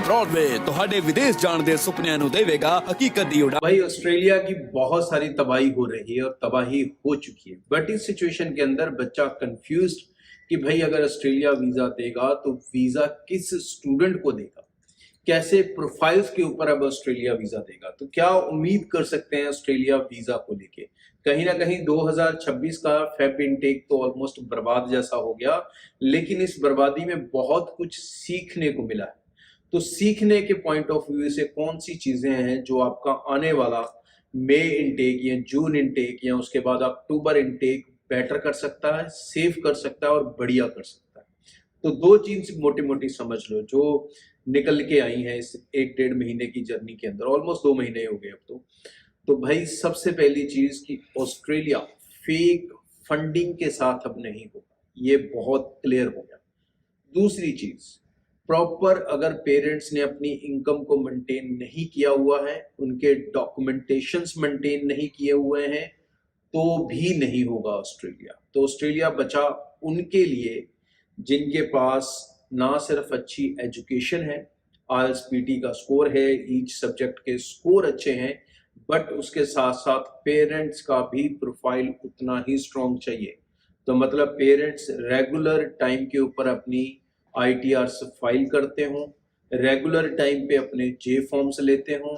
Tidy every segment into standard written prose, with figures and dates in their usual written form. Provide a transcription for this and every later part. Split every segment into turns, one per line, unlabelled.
Broadway ਤੁਹਾਡੇ विदेश जाने ਦੇ ਸੁਪਨਿਆਂ ਨੂੰ ਦੇਵੇਗਾ हकीकत ਦੀ उड़ान।
भाई ऑस्ट्रेलिया की बहुत सारी तबाही हो रही है और तबाही हो चुकी है, बट इस सिचुएशन के अंदर बच्चा कंफ्यूज कि भाई अगर ऑस्ट्रेलिया वीजा देगा तो वीजा किस स्टूडेंट को देगा, कैसे प्रोफाइल्स के ऊपर अब ऑस्ट्रेलिया वीजा देगा, तो क्या उम्मीद कर सकते हैं ऑस्ट्रेलिया वीजा को लेके। कहीं ना कहीं 2026 का फेब इनटेक तो ऑलमोस्ट बर्बाद जैसा हो गया, लेकिन इस बर्बादी में बहुत कुछ सीखने को मिला है। तो सीखने के पॉइंट ऑफ व्यू से कौन सी चीजें हैं जो आपका आने वाला मई इनटेक या जून इनटेक या उसके बाद अक्टूबर इनटेक बेटर कर सकता है, सेव कर सकता है और बढ़िया कर सकता है। तो दो चीज मोटी मोटी समझ लो जो निकल के आई हैं इस 1-1.5 महीने की जर्नी के अंदर, ऑलमोस्ट 2 महीने हो गए अब तो भाई सबसे पहली चीज कि ऑस्ट्रेलिया फेक फंडिंग के साथ अब नहीं होगा, ये बहुत क्लियर हो गया। दूसरी चीज, प्रॉपर अगर पेरेंट्स ने अपनी इनकम को मेंटेन नहीं किया हुआ है, उनके डॉक्यूमेंटेशंस मेंटेन नहीं किए हुए हैं, तो भी नहीं होगा ऑस्ट्रेलिया। तो ऑस्ट्रेलिया बचा उनके लिए जिनके पास ना सिर्फ अच्छी एजुकेशन है, IELTS PT का स्कोर है, ईच सब्जेक्ट के स्कोर अच्छे हैं, बट उसके साथ साथ पेरेंट्स का भी प्रोफाइल उतना ही स्ट्रॉन्ग चाहिए। तो मतलब पेरेंट्स रेगुलर टाइम के ऊपर अपनी ITRs फाइल करते हों, रेगुलर टाइम पे अपने J फॉर्म्स लेते हों,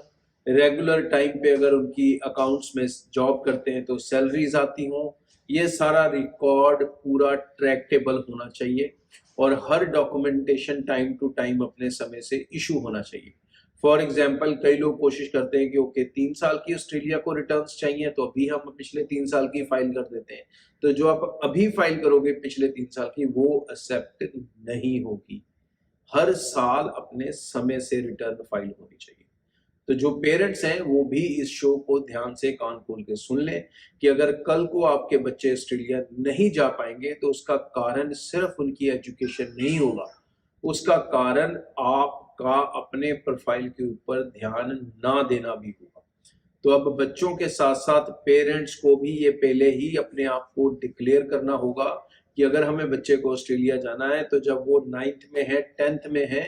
रेगुलर टाइम पे अगर उनकी अकाउंट्स में जॉब करते हैं तो सैलरीज आती हों, ये सारा रिकॉर्ड पूरा ट्रैकेबल होना चाहिए और हर डॉक्यूमेंटेशन टाइम टू टाइम अपने समय से इशू होना चाहिए। फॉर एग्जाम्पल कई लोग कोशिश करते हैं कि ओके 3 साल की ऑस्ट्रेलिया को रिटर्न्स चाहिए तो अभी हम पिछले 3 साल की फाइल कर देते हैं, तो जो आप अभी फाइल करोगे पिछले 3 साल की वो एक्सेप्ट नहीं होगी। हर साल अपने समय से रिटर्न फाइल होनी चाहिए। तो जो पेरेंट्स हैं वो भी इस शो को ध्यान से कान खोल के सुन लें कि अगर कल को आपके बच्चे ऑस्ट्रेलिया नहीं जा पाएंगे तो उसका कारण सिर्फ उनकी एजुकेशन नहीं होगा, उसका कारण आपका अपने प्रोफाइल के ऊपर ध्यान ना देना भी होगा। तो अब बच्चों के साथ साथ पेरेंट्स को भी ये पहले ही अपने आप को डिक्लेयर करना होगा कि अगर हमें बच्चे को ऑस्ट्रेलिया जाना है तो जब वो 9th में है 10th में है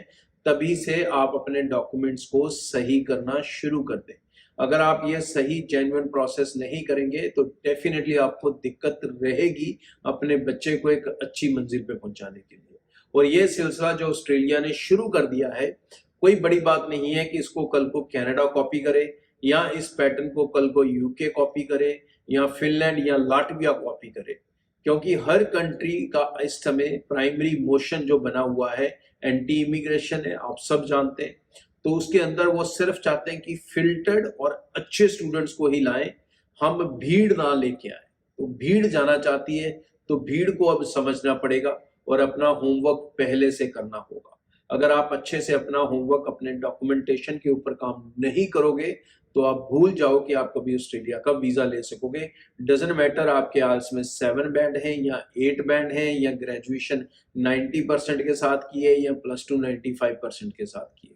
तभी से आप अपने डॉक्यूमेंट्स को सही करना शुरू कर दें। अगर आप ये सही जेन्युइन प्रोसेस नहीं करेंगे तो डेफिनेटली आपको दिक्कत रहेगी अपने बच्चे को एक अच्छी मंजिल पे पहुंचाने के लिए। और ये सिलसिला जो ऑस्ट्रेलिया ने शुरू कर दिया है, कोई बड़ी बात नहीं है कि इसको कल को कनाडा कॉपी करे या इस पैटर्न को कल को UK कॉपी करे या फिनलैंड या लाटविया कॉपी करे, क्योंकि हर कंट्री का इस समय प्राइमरी मोशन जो बना हुआ है एंटी इमिग्रेशन है, आप सब जानते हैं। तो उसके अंदर वो सिर्फ चाहते हैं कि फिल्टर्ड और अच्छे स्टूडेंट्स को ही लाएं, हम भीड़ ना लेके आए। तो भीड़ जाना चाहती है तो भीड़ को अब समझना पड़ेगा और अपना होमवर्क पहले से करना होगा। अगर आप अच्छे से अपना होमवर्क अपने डॉक्यूमेंटेशन के ऊपर काम नहीं करोगे तो आप भूल जाओ कि आप कभी ऑस्ट्रेलिया का वीजा ले सकोगे। डजंट मैटर आपके IELTS में 7 बैंड हैं या 8 बैंड हैं या ग्रेजुएशन 90% के साथ की है या +2 95% के साथ की है।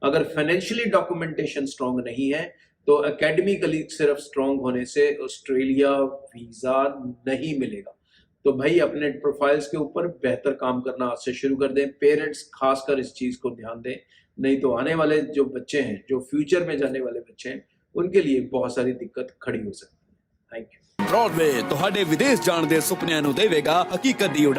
अगर फाइनेंशियली डॉक्यूमेंटेशन स्ट्रॉन्ग नहीं है तो एकेडमिकली सिर्फ स्ट्रॉन्ग होने से ऑस्ट्रेलिया वीजा नहीं मिलेगा। तो भाई अपने प्रोफाइल्स के ऊपर बेहतर काम करना आज से शुरू कर दें। पेरेंट्स खासकर इस चीज को ध्यान दें, नहीं तो आने वाले जो बच्चे हैं, जो फ्यूचर में जाने वाले बच्चे हैं, उनके लिए बहुत सारी दिक्कत खड़ी हो सकती है। Thank you.
ब्रॉडवे ਤੁਹਾਡੇ विदेश जाने ਦੇ ਸੁਪਨਿਆਂ ਨੂੰ ਦੇਵੇਗਾ हकीकत ਦੀ उड़ान।